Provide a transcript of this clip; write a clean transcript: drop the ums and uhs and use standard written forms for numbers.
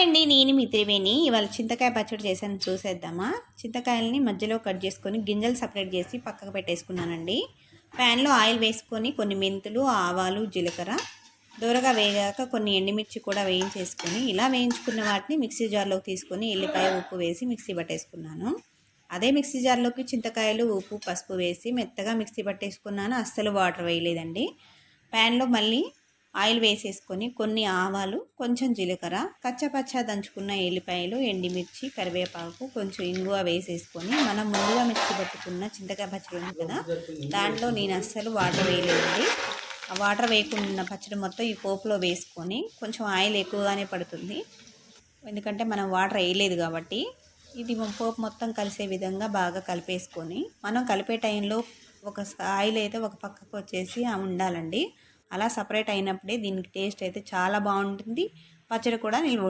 Hi అండి, నేను మీ త్రివేణి. ఇవాళ చింతకాయ పచ్చడి చేశాను, చూసేద్దామా. చింతకాయలని మధ్యలో కట్ చేసుకొని గింజలు సపరేట్ చేసి పక్కకు పెట్టేసుకున్నానండి. ప్యాన్లో ఆయిల్ వేసుకొని కొన్ని మెంతులు, ఆవాలు, జీలకర్ర దూరగా వేగాక కొన్ని ఎండుమిర్చి కూడా వేయించేసుకొని ఇలా వేయించుకున్న వాటిని మిక్సీ జార్లోకి తీసుకొని ఎల్లిపాయ, ఉప్పు వేసి మిక్సీ పట్టేసుకున్నాను. అదే మిక్సీ జార్లోకి చింతకాయలు, ఉప్పు, పసుపు వేసి మెత్తగా మిక్సీ పట్టేసుకున్నాను. అస్సలు వాటర్ వేయలేదండి. ప్యాన్లో మళ్ళీ ఆయిల్ వేసేసుకొని కొన్ని ఆవాలు, కొంచెం జీలకర్ర, కచ్చపచ్చ దంచుకున్న ఎల్లిపాయలు, ఎండుమిర్చి, కరివేపాకు, కొంచెం ఇంగువ వేసేసుకొని మనం ముందుగా మిక్సీ పట్టుకున్న చింతకాయ పచ్చడి ఉంది కదా, దాంట్లో నేను అస్సలు వాటర్ వేయలేదండి. ఆ వాటర్ వేయకుండా పచ్చడి మొత్తం ఈ పోపులో వేసుకొని కొంచెం ఆయిల్ ఎక్కువగానే పడుతుంది, ఎందుకంటే మనం వాటర్ వేయలేదు కాబట్టి. ఇది పోపు మొత్తం కలిసే విధంగా బాగా కలిపేసుకొని మనం కలిపే టైంలో ఒక ఆయిల్ అయితే ఒక పక్కకు వచ్చేసి ఉండాలండి. అలా సపరేట్ అయినప్పుడే దీనికి టేస్ట్ అయితే చాలా బాగుంటుంది, పచ్చడి కూడా నిల్వ